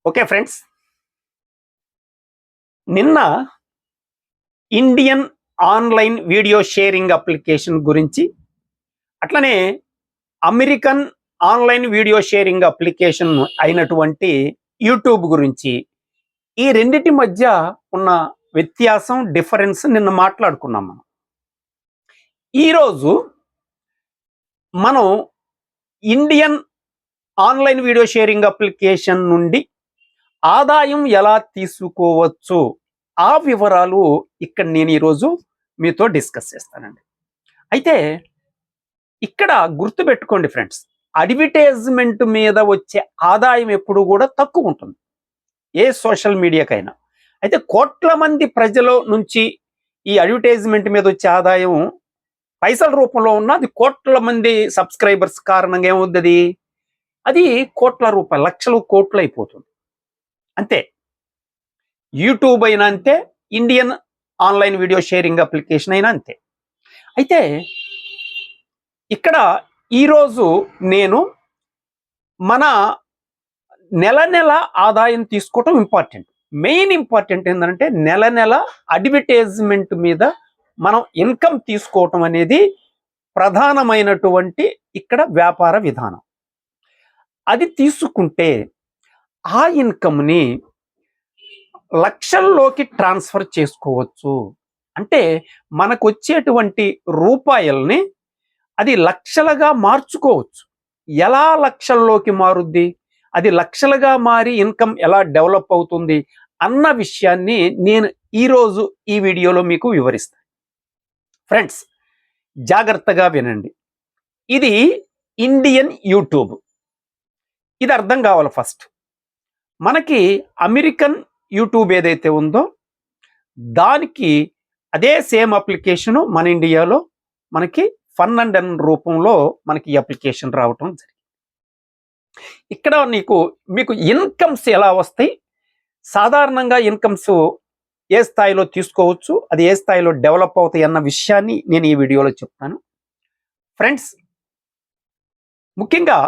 Okay friends, నిన్న Indian online video sharing application గురించి, అట్లనే American online video sharing application అయినటువంటి యూట్యూబ్ గురించి, ఈ రెండిటి మధ్య ఉన్న వ్యత్యాసం, డిఫరెన్స్ నిన్న మాట్లాడుకున్నాం. ఈరోజు మనం Indian online video sharing application నుండి ఆదాయం ఎలా తీసుకోవచ్చు ఆ వివరాలు ఇక్కడ నేను ఈరోజు మీతో డిస్కస్ చేస్తానండి. అయితే ఇక్కడ గుర్తుపెట్టుకోండి ఫ్రెండ్స్, అడ్వర్టైజ్మెంట్ మీద వచ్చే ఆదాయం ఎప్పుడు కూడా తక్కువ ఉంటుంది ఏ సోషల్ మీడియాకైనా. అయితే కోట్ల మంది ప్రజల నుంచి ఈ అడ్వర్టైజ్మెంట్ మీద వచ్చే ఆదాయం పైసల రూపంలో ఉన్న అది కోట్ల మంది సబ్స్క్రైబర్స్ కారణంగా ఏమవుతుంది, అది కోట్ల రూపాయలు, లక్షలు, కోట్లు అయిపోతుంది. అంతే, యూట్యూబ్ అయినా అంతే, Indian online video sharing application అయినా అంతే. అయితే ఇక్కడ ఈరోజు నేను మన నెల నెల ఆదాయం తీసుకోవటం ఇంపార్టెంట్. మెయిన్ ఇంపార్టెంట్ ఏంటంటే నెల నెల అడ్వర్టైజ్మెంట్ మీద మనం ఇన్కమ్ తీసుకోవటం అనేది ప్రధానమైనటువంటి ఇక్కడ వ్యాపార విధానం. అది తీసుకుంటే ఆ ఇన్కమ్ని లక్షల్లోకి ట్రాన్స్ఫర్ చేసుకోవచ్చు. అంటే మనకు వచ్చేటువంటి రూపాయల్ని అది లక్షలుగా మార్చుకోవచ్చు. ఎలా లక్షల్లోకి మారుద్ది, అది లక్షలుగా మారి ఇన్కమ్ ఎలా డెవలప్ అవుతుంది అన్న విషయాన్ని నేను ఈరోజు ఈ వీడియోలో మీకు వివరిస్తాను. ఫ్రెండ్స్, జాగ్రత్తగా వినండి. ఇది ఇండియన్ యూట్యూబ్, ఇది అర్థం కావాలి. ఫస్ట్ మనకి అమెరికన్ యూట్యూబ్ ఏదైతే ఉందో దానికి అదే సేమ్ అప్లికేషను మన ఇండియాలో మనకి ఫన్ అండ్ ఎర్న్ రూపంలో మనకి ఈ అప్లికేషన్ రావటం జరిగింది. ఇక్కడ మీకు ఇన్కమ్స్ ఎలా వస్తాయి, సాధారణంగా ఇన్కమ్స్ ఏ స్థాయిలో తీసుకోవచ్చు, అది ఏ స్థాయిలో డెవలప్ అవుతాయి అన్న విషయాన్ని నేను ఈ వీడియోలో చెప్తాను. ఫ్రెండ్స్, ముఖ్యంగా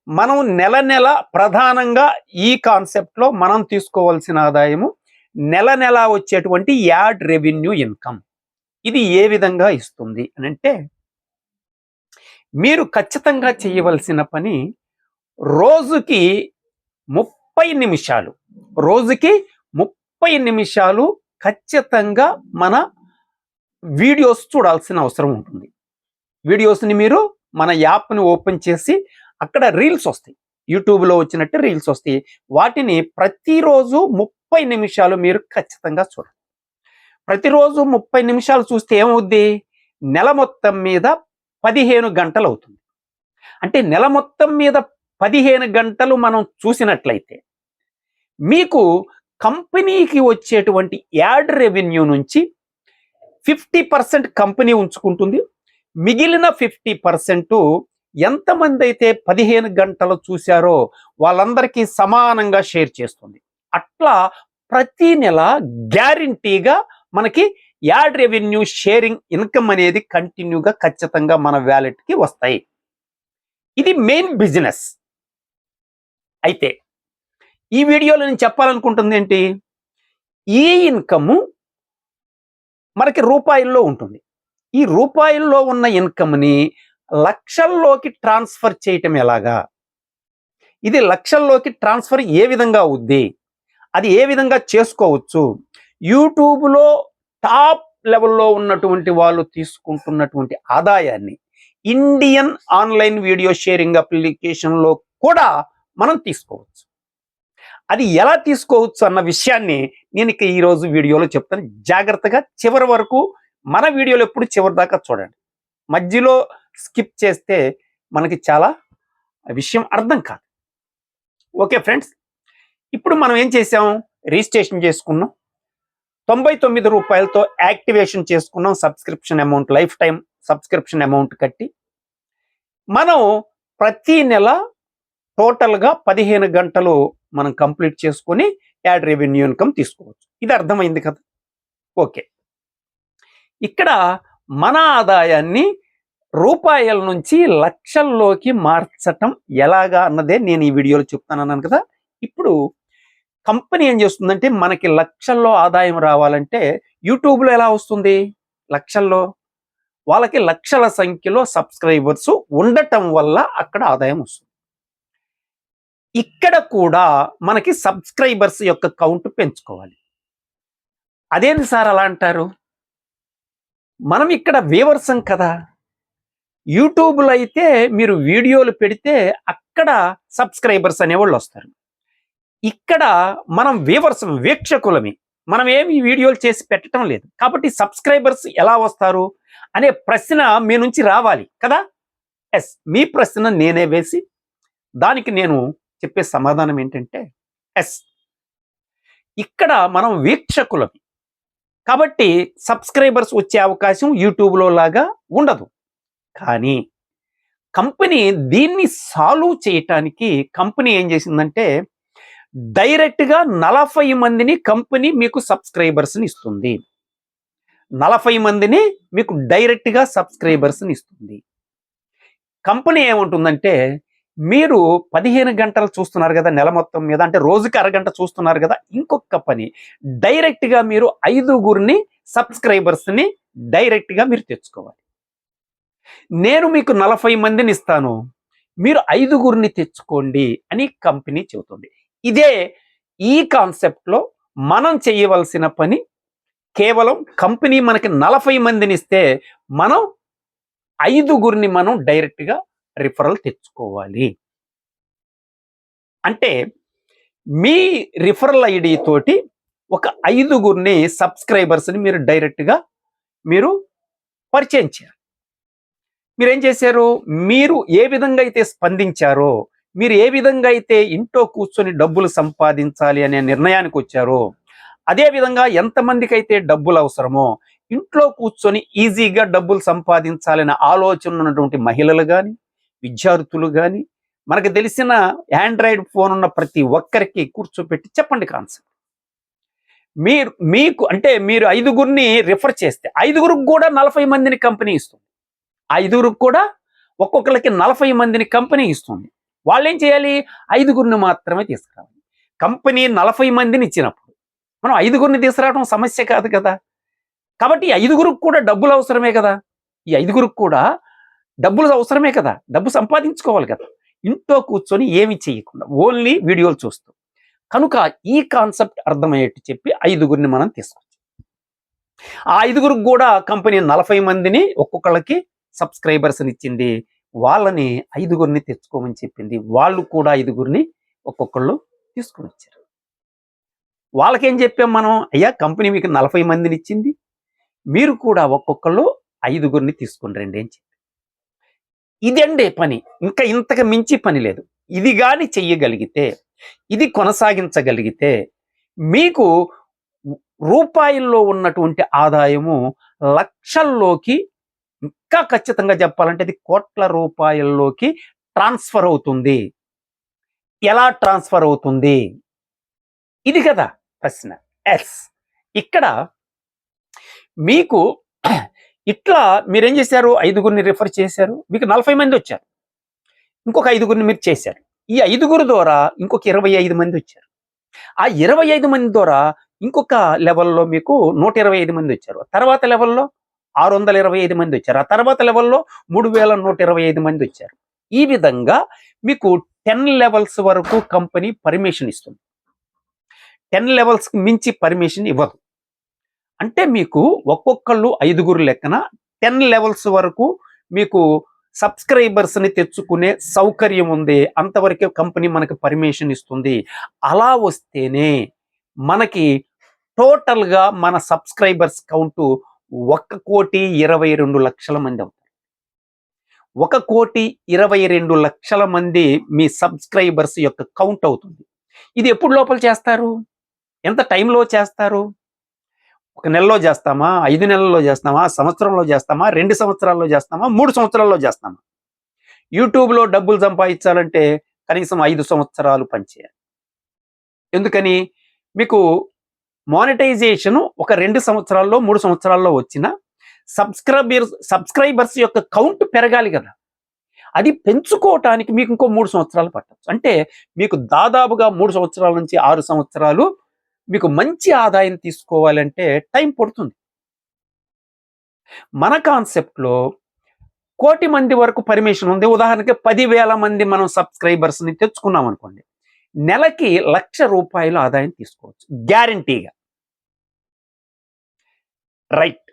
మనం నెల నెల ప్రధానంగా ఈ కాన్సెప్ట్లో మనం తీసుకోవాల్సిన ఆదాయము నెల నెల వచ్చేటువంటి యాడ్ రెవెన్యూ ఇన్కమ్. ఇది ఏ విధంగా ఇస్తుంది అని అంటే, మీరు ఖచ్చితంగా చేయవలసిన పని రోజుకి 30 నిమిషాలు ఖచ్చితంగా మన వీడియోస్ చూడాల్సిన అవసరం ఉంటుంది. వీడియోస్ని మీరు మన యాప్ని ఓపెన్ చేసి అక్కడ రీల్స్ వస్తాయి, యూట్యూబ్లో వచ్చినట్టు రీల్స్ వస్తాయి. వాటిని ప్రతిరోజు 30 నిమిషాలు మీరు ఖచ్చితంగా చూడండి. ప్రతిరోజు 30 నిమిషాలు చూస్తే ఏమవుద్ది, నెల మొత్తం మీద 15 గంటలు అవుతుంది. అంటే నెల మొత్తం మీద 15 గంటలు మనం చూసినట్లయితే మీకు కంపెనీకి వచ్చేటువంటి యాడ్ రెవెన్యూ నుంచి 50% కంపెనీ ఉంచుకుంటుంది. మిగిలిన 50% ఎంతమంది అయితే 15 గంటలు చూశారో వాళ్ళందరికీ సమానంగా షేర్ చేస్తుంది. అట్లా ప్రతి నెల గ్యారంటీగా మనకి యాడ్ రెవెన్యూ షేరింగ్ ఇన్కమ్ అనేది కంటిన్యూగా ఖచ్చితంగా మన వ్యాలెట్కి వస్తాయి. ఇది మెయిన్ బిజినెస్. అయితే ఈ వీడియోలో నేను చెప్పాలనుకుంటుంది ఏంటి, ఈ ఇన్కమ్ మనకి రూపాయల్లో ఉంటుంది. ఈ రూపాయల్లో ఉన్న ఇన్కమ్ని లక్షల్లోకి ట్రాన్స్ఫర్ చేయటం ఎలాగా, ఇది లక్షల్లోకి ట్రాన్స్ఫర్ ఏ విధంగా అవుద్ది, అది ఏ విధంగా చేసుకోవచ్చు, యూట్యూబ్లో టాప్ లెవెల్లో ఉన్నటువంటి వాళ్ళు తీసుకుంటున్నటువంటి ఆదాయాన్ని ఇండియన్ ఆన్లైన్ వీడియో షేరింగ్ అప్లికేషన్లో కూడా మనం తీసుకోవచ్చు. అది ఎలా తీసుకోవచ్చు అన్న విషయాన్ని నేను ఇక ఈరోజు వీడియోలో చెప్తాను. జాగ్రత్తగా చివరి వరకు, మన వీడియోలో ఎప్పుడు చివరి దాకా చూడండి. మధ్యలో స్కిప్ చేస్తే మనకి చాలా విషయం అర్థం కాదు. ఓకే ఫ్రెండ్స్, ఇప్పుడు మనం ఏం చేసాం, రిజిస్ట్రేషన్ చేసుకున్నాం, 99 రూపాయలతో యాక్టివేషన్ చేసుకున్నాం. Subscription amount, life time subscription amount కట్టి మనం ప్రతి నెల టోటల్గా 15 గంటలు మనం కంప్లీట్ చేసుకొని యాడ్ రెవెన్యూ ఇన్కమ్ తీసుకోవచ్చు. ఇది అర్థమైంది కదా. ఓకే, ఇక్కడ మన ఆదాయాన్ని రూపాయల నుంచి లక్షల్లోకి మార్చటం ఎలాగా అన్నదే నేను ఈ వీడియోలో చెప్తాను అన్నాను కదా. ఇప్పుడు కంపెనీ ఏం చేస్తుందంటే మనకి లక్షల్లో ఆదాయం రావాలంటే యూట్యూబ్లో ఎలా వస్తుంది లక్షల్లో, వాళ్ళకి లక్షల సంఖ్యలో సబ్స్క్రైబర్స్ ఉండటం వల్ల అక్కడ ఆదాయం వస్తుంది. ఇక్కడ కూడా మనకి సబ్స్క్రైబర్స్ యొక్క కౌంట్ పెంచుకోవాలి. అదేంటి సార్ అలా అంటారు? మనం ఇక్కడ వ్యూవర్సం కదా. యూట్యూబ్లో అయితే మీరు వీడియోలు పెడితే అక్కడ సబ్స్క్రైబర్స్ అనేవాళ్ళు వస్తారు. ఇక్కడ మనం వ్యూవర్సం, వీక్షకులమి. మనం ఏమి వీడియోలు చేసి పెట్టడం లేదు. కాబట్టి సబ్స్క్రైబర్స్ ఎలా వస్తారు అనే ప్రశ్న మీ నుంచి రావాలి కదా. ఎస్, మీ ప్రశ్న నేనే వేసి దానికి నేను చెప్పే సమాధానం ఏంటంటే ఎస్, ఇక్కడ మనం వీక్షకులమి. కాబట్టి సబ్స్క్రైబర్స్ వచ్చే అవకాశం యూట్యూబ్లో లాగా ఉండదు. కానీ కంపెనీ దీన్ని సాల్వ్ చేయటానికి కంపెనీ ఏం చేసిందంటే డైరెక్ట్గా 40 మందిని కంపెనీ మీకు సబ్స్క్రైబర్స్ని ఇస్తుంది. 40 మందిని మీకు డైరెక్ట్గా సబ్స్క్రైబర్స్ని ఇస్తుంది. కంపెనీ ఏమంటుందంటే మీరు 15 గంటలు చూస్తున్నారు కదా నెల మొత్తం మీద, అంటే రోజుకి అరగంట చూస్తున్నారు కదా, ఇంకొక పని డైరెక్ట్గా మీరు 5గురిని సబ్స్క్రైబర్స్ని డైరెక్ట్గా మీరు తెచ్చుకోవాలి. నేను మీకు 40 మందిని ఇస్తాను, మీరు 5గురిని తెచ్చుకోండి అని కంపెనీ చెబుతుంది. ఇదే ఈ కాన్సెప్ట్లో మనం చేయవలసిన పని. కేవలం కంపెనీ మనకి 40 మందిని ఇస్తే మనం 5గురిని మనం డైరెక్ట్గా రిఫరల్ తెచ్చుకోవాలి. అంటే మీ రిఫరల్ ఐడి తోటి ఒక 5గురిని సబ్స్క్రైబర్స్ని మీరు డైరెక్ట్గా మీరు పరిచయం చేయాలి. మీరేం చేశారు? మీరు ఏ విధంగా అయితే స్పందించారో, మీరు ఏ విధంగా అయితే ఇంట్లో కూర్చొని డబ్బులు సంపాదించాలి అనే నిర్ణయానికి వచ్చారో, అదే విధంగా ఎంతమందికి అయితే డబ్బులు అవసరమో ఇంట్లో కూర్చొని ఈజీగా డబ్బులు సంపాదించాలనే ఆలోచన ఉన్నటువంటి మహిళలు కానీ, విద్యార్థులు కానీ, మనకు తెలిసిన ఆండ్రాయిడ్ ఫోన్ ఉన్న ప్రతి ఒక్కరికి కూర్చోపెట్టి చెప్పండి కాన్సెప్ట్. మీకు అంటే మీరు 5గురిని రిఫర్ చేస్తే 5గురికి కూడా 40 మందిని కంపెనీ ఇస్తుంది. 5గురికి కూడా ఒక్కొక్కరికి 40 మందిని కంపెనీ ఇస్తుంది. వాళ్ళు ఏం చేయాలి? 5గురిని మాత్రమే తీసుకురావాలి. కంపెనీ 40 మందిని ఇచ్చినప్పుడు మనం 5గురిని తీసుకురావడం సమస్య కాదు కదా. కాబట్టి 5గురికి కూడా డబ్బులు అవసరమే కదా. ఈ 5గురికి కూడా డబ్బులు అవసరమే కదా, డబ్బు సంపాదించుకోవాలి కదా. ఇంట్లో కూర్చొని ఏమి చేయకుండా ఓన్లీ వీడియోలు చూస్తూ. కనుక ఈ కాన్సెప్ట్ అర్థమయ్యేట్టు చెప్పి 5గురిని మనం తీసుకోవచ్చు. ఆ 5గురికి కూడా కంపెనీ 40 మందిని ఒక్కొక్కళ్ళకి సబ్స్క్రైబర్స్ని ఇచ్చింది. వాళ్ళని 5గురిని తెచ్చుకోమని చెప్పింది. వాళ్ళు కూడా 5గురిని ఒక్కొక్కళ్ళు తీసుకుని వచ్చారు. వాళ్ళకేం చెప్పాం మనం? అయ్యా, కంపెనీ మీకు 40 మందిని ఇచ్చింది, మీరు కూడా ఒక్కొక్కళ్ళు 5గురిని తీసుకుని రండి అని చెప్పి. ఇదండే పని, ఇంకా ఇంతకు మించి పని లేదు. ఇది కానీ చెయ్యగలిగితే, ఇది కొనసాగించగలిగితే మీకు రూపాయల్లో ఉన్నటువంటి ఆదాయము లక్షల్లోకి, ఇంకా ఖచ్చితంగా చెప్పాలంటే అది కోట్ల రూపాయల్లోకి ట్రాన్స్ఫర్ అవుతుంది. ఎలా ట్రాన్స్ఫర్ అవుతుంది? ఇది కదా ప్రశ్న. ఎస్, ఇక్కడ మీకు ఇట్లా మీరేం చేశారు? 5గురిని రిఫర్ చేశారు, మీకు 40 మంది వచ్చారు. ఇంకొక 5గురిని మీరు చేశారు. ఈ 5గురి ద్వారా ఇంకొక 25 మంది వచ్చారు. ఆ 25 మంది ద్వారా ఇంకొక లెవెల్లో మీకు 125 మంది వచ్చారు. తర్వాత లెవెల్లో 625 మంది వచ్చారు. ఆ తర్వాత లెవెల్లో 3125 మంది వచ్చారు. ఈ విధంగా మీకు 10 లెవెల్స్ వరకు కంపెనీ పర్మిషన్ ఇస్తుంది. 10 లెవెల్స్కి మించి పర్మిషన్ ఇవ్వదు. అంటే మీకు ఒక్కొక్కళ్ళు 5గురు లెక్కన 10 లెవెల్స్ వరకు మీకు సబ్స్క్రైబర్స్ని తెచ్చుకునే సౌకర్యం ఉంది. అంతవరకే కంపెనీ మనకి పర్మిషన్ ఇస్తుంది. అలా వస్తేనే మనకి టోటల్గా మన సబ్స్క్రైబర్స్ కౌంటు 1,22,00,000 మంది అవుతారు. 1,22,00,000 మంది మీ సబ్స్క్రైబర్స్ యొక్క కౌంట్ అవుతుంది. ఇది ఎప్పుడు లోపల చేస్తారు? ఎంత టైంలో చేస్తారు? 1 నెలలో చేస్తామా, 5 నెలల్లో చేస్తామా, సంవత్సరంలో చేస్తామా, 2 సంవత్సరాల్లో చేస్తామా, 3 సంవత్సరాల్లో చేస్తామా? యూట్యూబ్లో డబ్బులు సంపాదించాలంటే కనీసం 5 సంవత్సరాలు పనిచేయాలి. ఎందుకని? మీకు మానిటైజేషన్ ఒక 2 సంవత్సరాల్లో 3 సంవత్సరాల్లో వచ్చిన సబ్స్క్రైబర్స్ యొక్క కౌంట్ పెరగాలి కదా. అది పెంచుకోవటానికి మీకు ఇంకో 3 సంవత్సరాలు పట్టచ్చు. అంటే మీకు దాదాపుగా 3 సంవత్సరాల నుంచి 6 సంవత్సరాలు మీకు మంచి ఆదాయం తీసుకోవాలంటే టైం పడుతుంది. మన కాన్సెప్ట్లో 1,00,00,000 మంది వరకు పర్మిషన్ ఉంది. ఉదాహరణకి 10,000 మంది మనం సబ్స్క్రైబర్స్ని తెచ్చుకున్నాం అనుకోండి, నెలకి ₹1,00,000 ఆదాయం తీసుకోవచ్చు గ్యారంటీగా. రైట్.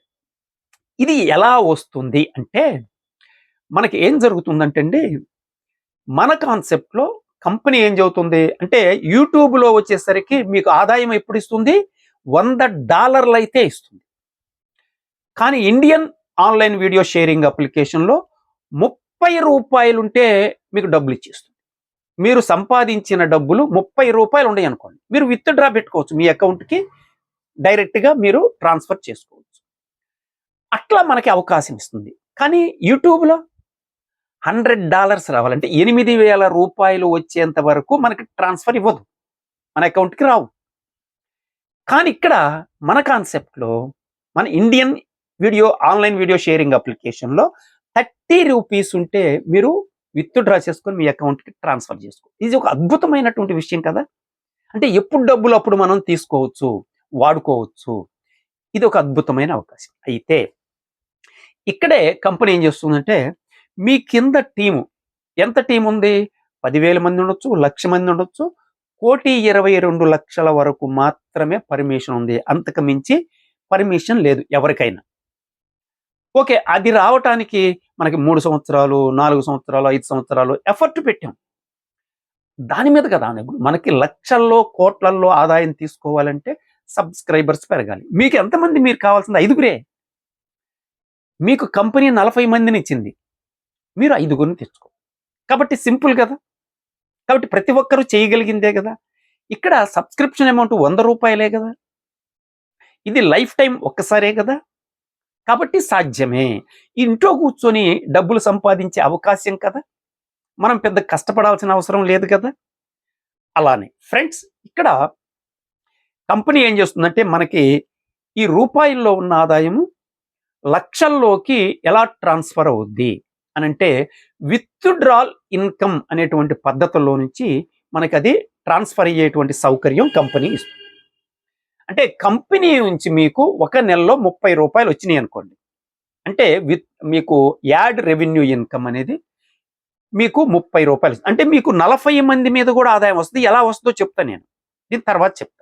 ఇది ఎలా వస్తుంది అంటే, మనకి ఏం జరుగుతుందంటే అండి, మన కాన్సెప్ట్లో కంపెనీ ఏం చెబుతుంది అంటే, యూట్యూబ్లో వచ్చేసరికి మీకు ఆదాయం ఎప్పుడు ఇస్తుంది? $100 అయితే ఇస్తుంది. కానీ ఇండియన్ ఆన్లైన్ వీడియో షేరింగ్ అప్లికేషన్లో ₹30 ఉంటే మీకు డబ్బులు ఇచ్చేస్తుంది. మీరు సంపాదించిన డబ్బులు ₹30 ఉన్నాయి అనుకోండి, మీరు విత్డ్రా పెట్టుకోవచ్చు, మీ అకౌంట్కి డైరెక్ట్గా మీరు ట్రాన్స్ఫర్ చేసుకోవచ్చు. అట్లా మనకి అవకాశం ఇస్తుంది. కానీ యూట్యూబ్లో $100 రావాలంటే ₹8,000 వచ్చేంత వరకు మనకి ట్రాన్స్ఫర్ ఇవ్వదు, మన అకౌంట్కి రావు. కానీ ఇక్కడ మన కాన్సెప్ట్లో, మన ఇండియన్ ఆన్లైన్ వీడియో షేరింగ్ అప్లికేషన్లో ₹30 ఉంటే మీరు విత్డ్రా చేసుకొని మీ అకౌంట్కి ట్రాన్స్ఫర్ చేసుకోవచ్చు. ఇది ఒక అద్భుతమైనటువంటి విషయం కదా. అంటే ఎప్పుడు డబ్బులు అప్పుడు మనం తీసుకోవచ్చు, వాడుకోవచ్చు. ఇది ఒక అద్భుతమైన అవకాశం. అయితే ఇక్కడే కంపెనీ ఏం చేస్తుందంటే, మీ కింద టీము, ఎంత టీం ఉంది? 10,000 మంది ఉండొచ్చు, 1,00,000 మంది ఉండొచ్చు, 1,22,00,000 వరకు మాత్రమే పర్మిషన్ ఉంది. అంతకు మించి పర్మిషన్ లేదు ఎవరికైనా. ఓకే, అది రావటానికి మనకి 3 సంవత్సరాలు, 4 సంవత్సరాలు, 5 సంవత్సరాలు ఎఫర్ట్ పెట్టాం. దాని మీద కదా మనకి లక్షల్లో, కోట్లల్లో ఆదాయం తీసుకోవాలంటే సబ్స్క్రైబర్స్ పెరగాలి. మీకు ఎంతమంది మీరు కావాల్సింది? 5గురే. మీకు కంపెనీ 40 మందిని ఇచ్చింది, మీరు 5గురిని తెచ్చుకో. కాబట్టి సింపుల్ కదా. కాబట్టి ప్రతి ఒక్కరూ చేయగలిగిందే కదా. ఇక్కడ సబ్స్క్రిప్షన్ అమౌంట్ ₹100 కదా. ఇది లైఫ్ టైం ఒక్కసారే కదా. కాబట్టి సాధ్యమే. ఇంట్లో కూర్చొని డబ్బులు సంపాదించే అవకాశం కదా. మనం పెద్ద కష్టపడాల్సిన అవసరం లేదు కదా. అలానే ఫ్రెండ్స్, ఇక్కడ కంపెనీ ఏం చేస్తుందంటే, మనకి ఈ రూపాయల్లో ఉన్న ఆదాయము లక్షల్లోకి ఎలా ట్రాన్స్ఫర్ అవుద్ది అని అంటే, విత్డ్రాల్ ఇన్కమ్ అనేటువంటి పద్ధతుల్లో నుంచి మనకి అది ట్రాన్స్ఫర్ అయ్యేటువంటి సౌకర్యం కంపెనీ ఇస్తుంది. అంటే కంపెనీ నుంచి మీకు ఒక నెలలో ₹30 వచ్చినాయి అనుకోండి, అంటే మీకు యాడ్ రెవెన్యూ ఇన్కమ్ అనేది మీకు ₹30, అంటే మీకు 40 మంది మీద కూడా ఆదాయం వస్తుంది. ఎలా వస్తుందో చెప్తాను నేను, దీని తర్వాత చెప్తా.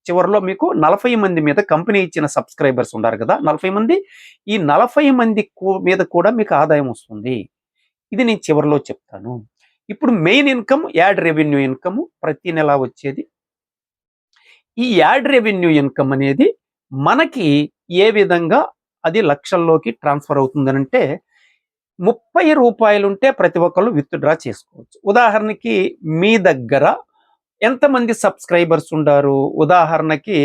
చివరిలో మీకు 40 మంది మీద కంపెనీ ఇచ్చిన సబ్స్క్రైబర్స్ ఉన్నారు కదా, 40 మంది, ఈ 40 మంది మీద కూడా మీకు ఆదాయం వస్తుంది. ఇది నేను చివరిలో చెప్తాను. ఇప్పుడు main income, add revenue income ప్రతి నెల వచ్చేది. ఈ యాడ్ రెవెన్యూ ఇన్కమ్ అనేది మనకి ఏ విధంగా అది లక్షల్లోకి ట్రాన్స్ఫర్ అవుతుందనంటే, ₹30 ఉంటే ప్రతి ఒక్కళ్ళు విత్డ్రా చేసుకోవచ్చు. ఉదాహరణకి మీ దగ్గర ఎంతమంది సబ్స్క్రైబర్స్ ఉండారు? ఉదాహరణకి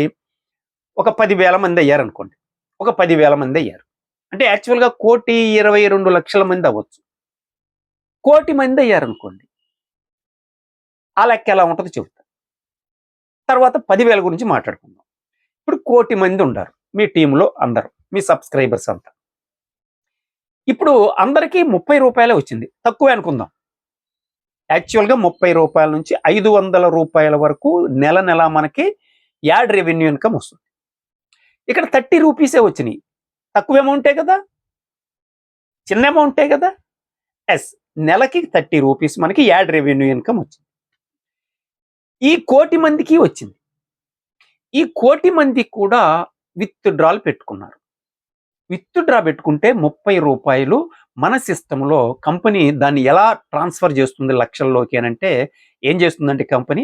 ఒక 10,000 మంది అయ్యారనుకోండి. ఒక 10,000 మంది అయ్యారు అంటే యాక్చువల్గా 1,22,00,000 మంది అవ్వచ్చు. 1,00,00,000 మంది అయ్యారనుకోండి, ఆ లెక్క ఎలా ఉంటుందో చెబుతా. తర్వాత 10,000 గురించి మాట్లాడుకుందాం. ఇప్పుడు 1,00,00,000 మంది ఉన్నారు మీ టీంలో, అందరూ మీ సబ్స్క్రైబర్స్ అంతా. ఇప్పుడు అందరికీ ₹30 వచ్చింది, తక్కువే అనుకుందాం. యాక్చువల్గా ₹30 నుంచి ₹500 వరకు నెల నెల మనకి యాడ్ రెవెన్యూ ఇన్కమ్ వస్తుంది. ఇక్కడ ₹30 వచ్చినాయి, తక్కువ అమౌంటే కదా, చిన్న అమౌంటే కదా. ఎస్, నెలకి ₹30 మనకి యాడ్ రెవెన్యూ ఇన్కమ్ వచ్చింది. ఈ 1,00,00,000 మందికి వచ్చింది. ఈ 1,00,00,000 మంది కూడా విత్డ్రాల్ పెట్టుకున్నారు. విత్డ్రా పెట్టుకుంటే ₹30 మన సిస్టంలో కంపెనీ దాన్ని ఎలా ట్రాన్స్ఫర్ చేస్తుంది లక్షల్లోకి అని అంటే, ఏం చేస్తుందంటే కంపెనీ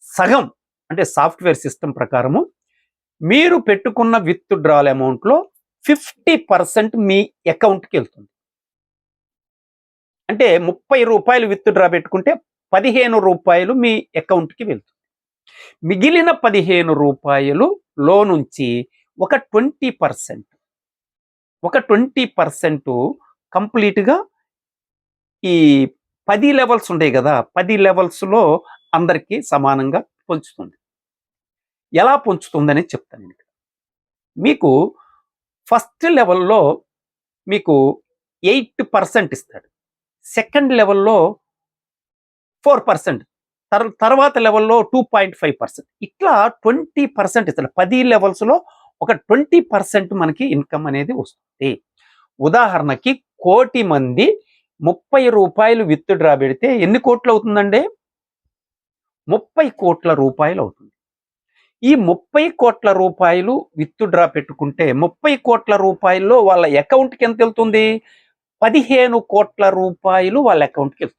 సగం, అంటే సాఫ్ట్వేర్ సిస్టమ్ ప్రకారము మీరు పెట్టుకున్న విత్డ్రాల్ అమౌంట్లో 50% మీ అకౌంట్కి వెళ్తుంది. అంటే ₹30 విత్డ్రా పెట్టుకుంటే ₹15 మీ అకౌంట్కి వెళ్తుంది. మిగిలిన ₹15లో నుంచి ఒక 20% కంప్లీట్గా ఈ 10 లెవెల్స్ ఉంటాయి కదా, 10 లెవెల్స్లో అందరికీ సమానంగా పంచుతుంది. ఎలా పంచుతుందని చెప్తాను నేను. మీకు ఫస్ట్ లెవెల్లో మీకు 8% ఇస్తాడు. సెకండ్ లెవెల్‌లో 4%, తర్వాత లెవెల్‌లో 2.5%, ఇట్లా 20% ఇస్తాడు. 10 లెవెల్స్‌లో ఒక 20% మనకి ఇన్కమ్ అనేది వస్తుంది. ఉదాహరణకి 1,00,00,000 మంది రూ. 30 విత్‌డ్రా పెడితే ఎన్ని కోట్లు అవుతుందండి? 30 కోట్ల రూపాయలు అవుతుంది. ఈ 30 కోట్ల రూపాయలు విత్‌డ్రా పెట్టుకుంటే 30 కోట్ల రూపాయల్లో వాళ్ళ అకౌంట్‌కి ఎంత వెళ్తుంది? 15 కోట్ల రూపాయలు వాళ్ళ అకౌంట్‌కి వెళ్తుంది.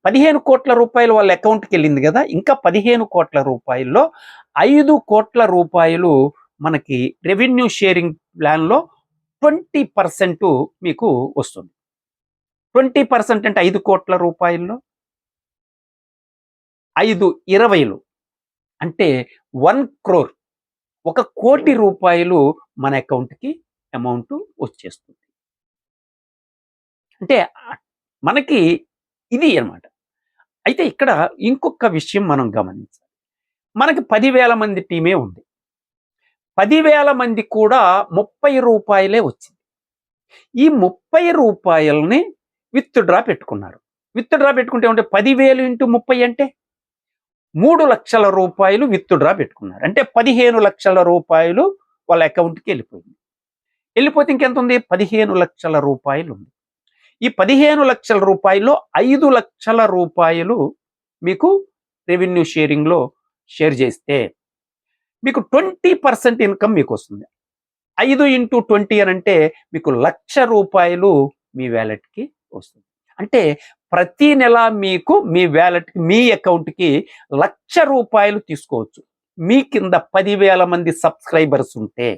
15 కోట్ల రూపాయలు వాళ్ళ అకౌంట్‌కి వెళ్ళింది కదా! ఇంకా 15 కోట్ల రూపాయల్లో 5 కోట్ల రూపాయలు మనకి రెవెన్యూ షేరింగ్ ప్లాన్‌లో 20% మీకు వస్తుంది. 20% అంటే 5 కోట్ల రూపాయల్లో 5 20లు అంటే 1 crore, 1 కోటి రూపాయలు మన అకౌంట్‌కి అమౌంట్ వచ్చేస్తుంది. అంటే మనకి ఇది అన్నమాట. అయితే ఇక్కడ ఇంకొక విషయం మనం గమనించాలి. మనకి 10,000 మంది టీమే ఉంది. 10,000 మంది కూడా రూ. 30 వచ్చింది. ఈ రూ. 30ని విత్‌డ్రా పెట్టుకున్నారు. విత్‌డ్రా పెట్టుకుంటే ఉంటే 10,000 ఇంటూ 30 అంటే 3,00,000 రూపాయలు విత్‌డ్రా పెట్టుకున్నారు. అంటే 15,00,000 రూపాయలు వాళ్ళ అకౌంట్‌కి వెళ్ళిపోయింది. వెళ్ళిపోతే ఇంకెంత ఉంది? 15,00,000 రూపాయలు ఉంది. ఈ 15,00,000 రూపాయల్లో 5,00,000 రూపాయలు మీకు రెవెన్యూ షేరింగ్‌లో షేర్ చేస్తే మీకు 20% ఇన్కమ్ మీకు వస్తుంది. 5 ఇంటూ 20 అని అంటే మీకు రూ. 1,00,000 మీ వ్యాలెట్‌కి వస్తుంది. అంటే ప్రతి నెల మీకు మీ వ్యాలెట్‌కి, మీ అకౌంట్‌కి రూ. 1,00,000 తీసుకోవచ్చు. మీ కింద 10,000 మంది సబ్స్క్రైబర్స్ ఉంటే.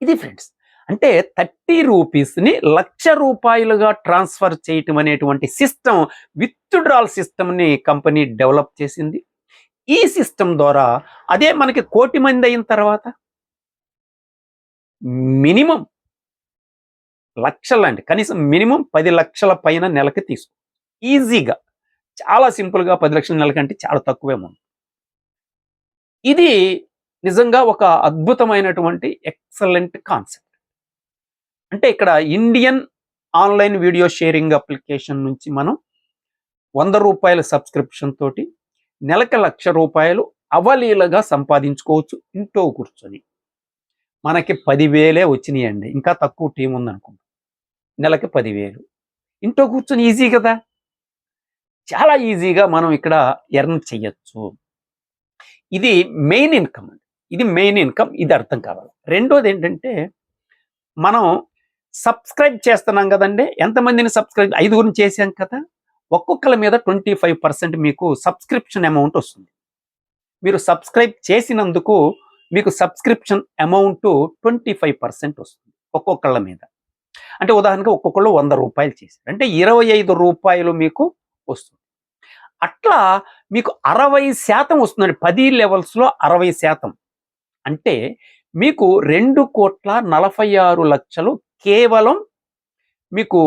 ఇది ఫ్రెండ్స్. అంటే 30 రూపీస్‌ని రూ. 1,00,000 ట్రాన్స్ఫర్ చేయటం అనేటువంటి సిస్టమ్, విత్‌డ్రాల్ సిస్టమ్‌ని కంపెనీ డెవలప్ చేసింది. ఈ సిస్టమ్ ద్వారా అదే మనకి 1,00,00,000 మంది అయిన తర్వాత మినిమం లక్షలండి, కనీసం మినిమం 10 లక్షల పైన నెలకి తీసుకో ఈజీగా. చాలా సింపుల్‌గా 10 లక్షల నెలకంటే చాలా తక్కువే అమౌంట్. ఇది నిజంగా ఒక అద్భుతమైనటువంటి ఎక్సలెంట్ కాన్సెప్ట్. అంటే ఇక్కడ Indian online video sharing application నుంచి మనం రూ. 100 సబ్స్క్రిప్షన్ తోటి నెలకి రూ. 1,00,000 అవలీలగా సంపాదించుకోవచ్చు ఇంట్లో కూర్చొని. మనకి 10,000 వచ్చినాయండి. ఇంకా తక్కువ టీం ఉందనుకోండి. నెలకి 10,000 ఇంట్లో కూర్చొని ఈజీ కదా! చాలా ఈజీగా మనం ఇక్కడ ఎర్న్ చేయొచ్చు. ఇది మెయిన్ ఇన్కమ్ అండి. ఇది మెయిన్ ఇన్కమ్. ఇది అర్థం కావాలి. రెండోది ఏంటంటే మనం సబ్స్క్రైబ్ చేస్తున్నాం కదండీ! ఎంతమందిని సబ్స్క్రైబ్ 5గురిని చేశాం కదా! ఒక్కొక్కళ్ళ మీద 25% మీకు సబ్స్క్రిప్షన్ అమౌంట్ వస్తుంది. మీరు సబ్స్క్రైబ్ చేసినందుకు మీకు సబ్స్క్రిప్షన్ అమౌంట్ 25% వస్తుంది ఒక్కొక్కళ్ళ మీద. అంటే ఉదాహరణకు ఒక్కొక్కళ్ళు రూ. 100 చేశారు. అంటే రూ. 25 మీకు వస్తుంది. అట్లా మీకు 60% వస్తుందండి. 10 లెవెల్స్‌లో 60%. అంటే మీకు 2,46,00,000 కేవలం మీకు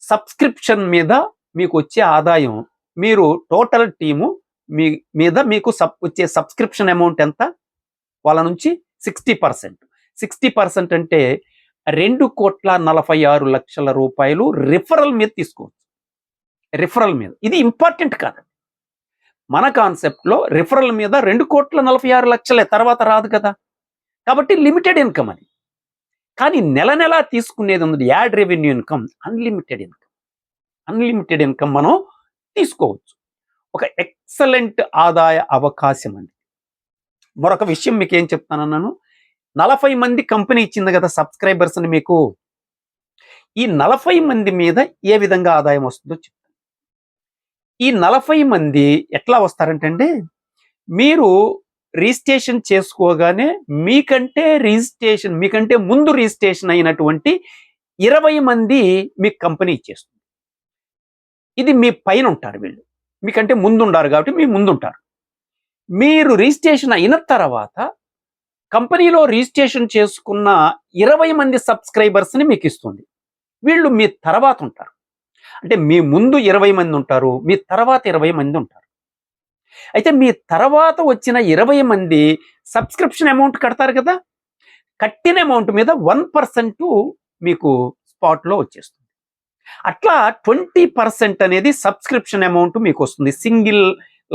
సబ్స్క్రిప్షన్ మీద మీకు వచ్చే ఆదాయం. మీరు టోటల్ టీము మీ మీద మీకు వచ్చే సబ్స్క్రిప్షన్ అమౌంట్ ఎంత? వాళ్ళ నుంచి 60%. 60% అంటే 2,46,00,000 రూపాయలు రిఫరల్ మీద తీసుకోవచ్చు. రిఫరల్ మీద. ఇది ఇంపార్టెంట్ కాదు. మన కాన్సెప్ట్‌లో రిఫరల్ మీద 2,46,00,000 తర్వాత రాదు కదా! కాబట్టి లిమిటెడ్ ఇన్కమ్ అది. కానీ నెల నెలా తీసుకునేది ఉంది add revenue income, unlimited income. Unlimited income మనం తీసుకోవచ్చు. ఒక ఎక్సలెంట్ ఆదాయ అవకాశం అండి. మరొక విషయం మీకేం చెప్తానన్నాను? 40 మంది కంపెనీ ఇచ్చింది కదా సబ్స్క్రైబర్స్‌ని మీకు. ఈ 40 మంది మీద ఏ విధంగా ఆదాయం వస్తుందో చెప్తాను. ఈ 40 మంది ఎట్లా వస్తారంటే అండి, మీరు రిజిస్ట్రేషన్ చేసుకోగానే మీకంటే ముందు రిజిస్ట్రేషన్ అయినటువంటి 20 మంది మీకు కంపెనీ ఇచ్చేస్తుంది. ఇది మీ పైన ఉంటారు వీళ్ళు. మీకంటే ముందుండారు కాబట్టి మీ ముందుంటారు. మీరు రిజిస్ట్రేషన్ అయిన తర్వాత కంపెనీలో రిజిస్ట్రేషన్ చేసుకున్న 20 మంది సబ్స్క్రైబర్స్‌ని మీకు ఇస్తుంది. వీళ్ళు మీ తర్వాత ఉంటారు. అంటే మీ ముందు 20 మంది ఉంటారు. మీ తర్వాత 20 మంది ఉంటారు. అయితే మీ తర్వాత వచ్చిన 20 మంది సబ్స్క్రిప్షన్ అమౌంట్ కడతారు కదా! కట్టిన అమౌంట్ మీద 1% మీకు స్పాట్‌లో వచ్చేస్తుంది. అట్లా 20% అనేది సబ్స్క్రిప్షన్ అమౌంట్ మీకు వస్తుంది సింగిల్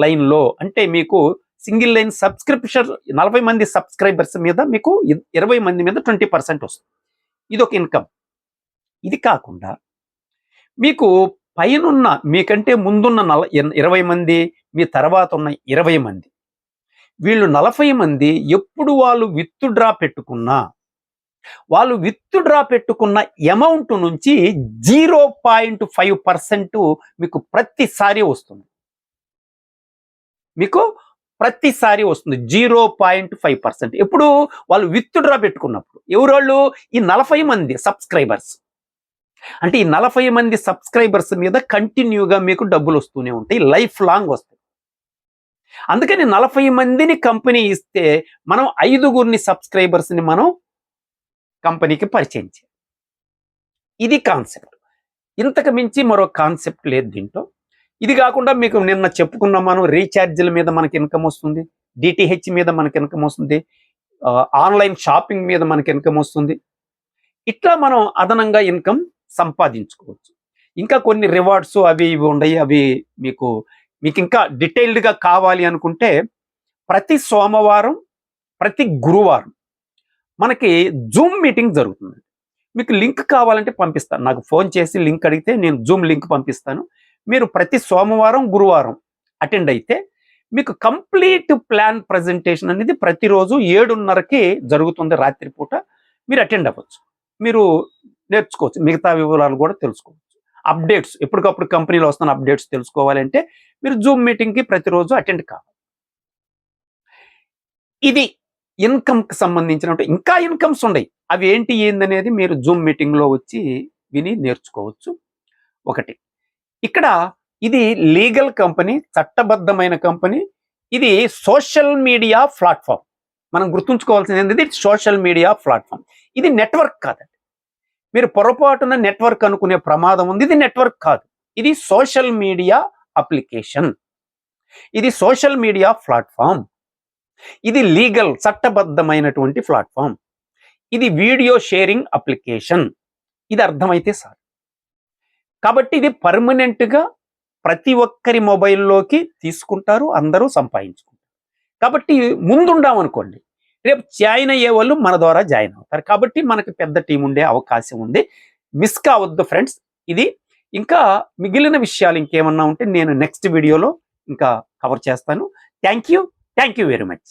లైన్లో. అంటే మీకు సింగిల్ లైన్ సబ్స్క్రిప్షన్ 40 మంది సబ్స్క్రైబర్స్ మీద మీకు 20 మంది మీద 20% వస్తుంది. ఇది ఒక ఇన్కమ్. ఇది కాకుండా మీకు పైనున్న మీకంటే ముందున్న 20 మంది, మీ తర్వాత ఉన్న 20 మంది, వీళ్ళు 40 మంది ఎప్పుడు వాళ్ళు విత్డ్రా పెట్టుకున్నా, వాళ్ళు విత్డ్రా పెట్టుకున్న అమౌంట్ నుంచి 0.5% మీకు ప్రతిసారి వస్తుంది. మీకు ప్రతిసారి వస్తుంది 0.5%. ఎప్పుడు వాళ్ళు విత్డ్రా పెట్టుకున్నప్పుడు. ఎవరోళ్ళు? ఈ 40 మంది సబ్స్క్రైబర్స్. అంటే ఈ 40 మంది సబ్స్క్రైబర్స్ మీద కంటిన్యూగా మీకు డబ్బులు వస్తూనే ఉంటాయి, లైఫ్ లాంగ్ వస్తాయి. అందుకని 40 మందిని కంపెనీ ఇస్తే మనం 5గురిని సబ్స్క్రైబర్స్ని మనం కంపెనీకి పరిచయం చేయాలి. ఇది కాన్సెప్ట్. ఇంతకు మించి మరో కాన్సెప్ట్ లేదు దీంట్లో. ఇది కాకుండా మీకు నిన్న చెప్పుకున్నాం మనం, రీఛార్జీల మీద మనకి ఇన్కమ్ వస్తుంది, డిటిహెచ్ మీద మనకి ఇన్కమ్ వస్తుంది, ఆన్లైన్ షాపింగ్ మీద మనకి ఇన్కమ్ వస్తుంది. ఇట్లా మనం అదనంగా ఇన్కమ్ సంపాదించుకోవచ్చు. ఇంకా కొన్ని రివార్డ్స్ అవి ఇవి ఉన్నాయి. అవి మీకు ఇంకా డీటెయిల్డ్గా కావాలి అనుకుంటే ప్రతి సోమవారం, ప్రతి గురువారం మనకి జూమ్ మీటింగ్ జరుగుతుంది. మీకు లింక్ కావాలంటే పంపిస్తాను. నాకు ఫోన్ చేసి లింక్ అడిగితే నేను జూమ్ లింక్ పంపిస్తాను. మీరు ప్రతి సోమవారం, గురువారం అటెండ్ అయితే మీకు కంప్లీట్ ప్లాన్ ప్రజెంటేషన్ అనేది ప్రతిరోజు 7:30కి జరుగుతుంది రాత్రిపూట. మీరు అటెండ్ అవ్వచ్చు, మీరు నేర్చుకోవచ్చు, మిగతా వివరాలు కూడా తెలుసుకోవచ్చు. అప్డేట్స్ ఎప్పటికప్పుడు కంపెనీలో వస్తున్న అప్డేట్స్ తెలుసుకోవాలంటే మీరు జూమ్ మీటింగ్కి ప్రతిరోజు అటెండ్ కావాలి. ఇది ఇన్కమ్కి సంబంధించినట్టు ఇంకా ఇన్కమ్స్ ఉన్నాయి. అవి ఏందనేది మీరు జూమ్ మీటింగ్లో వచ్చి విని నేర్చుకోవచ్చు. ఒకటి, ఇక్కడ ఇది లీగల్ కంపెనీ, చట్టబద్ధమైన కంపెనీ. ఇది సోషల్ మీడియా ప్లాట్ఫామ్. మనం గుర్తుంచుకోవాల్సింది ఏంటంటే సోషల్ మీడియా ప్లాట్ఫామ్. ఇది నెట్వర్క్ కాదండి. మీరు పొరపాటున నెట్వర్క్ అనుకునే ప్రమాదం ఉంది. ఇది నెట్వర్క్ కాదు, ఇది సోషల్ మీడియా అప్లికేషన్. ఇది సోషల్ మీడియా ప్లాట్ఫామ్. ఇది లీగల్, చట్టబద్ధమైనటువంటి ప్లాట్ఫామ్. ఇది వీడియో షేరింగ్ అప్లికేషన్. ఇది అర్థమైతే సార్. కాబట్టి ఇది పర్మనెంట్గా ప్రతి ఒక్కరి మొబైల్లోకి తీసుకుంటారు, అందరూ సంపాదించుకుంటారు. కాబట్టి ముందుండాం అనుకోండి, రేపు జాయిన్ అయ్యే వాళ్ళు మన ద్వారా జాయిన్ అవుతారు. కాబట్టి మనకి పెద్ద టీం ఉండే అవకాశం ఉంది. మిస్ కావద్దు ఫ్రెండ్స్. ఇది ఇంకా మిగిలిన విషయాలు ఇంకేమన్నా ఉంటే నేను నెక్స్ట్ వీడియోలో ఇంకా కవర్ చేస్తాను. Thank you very much.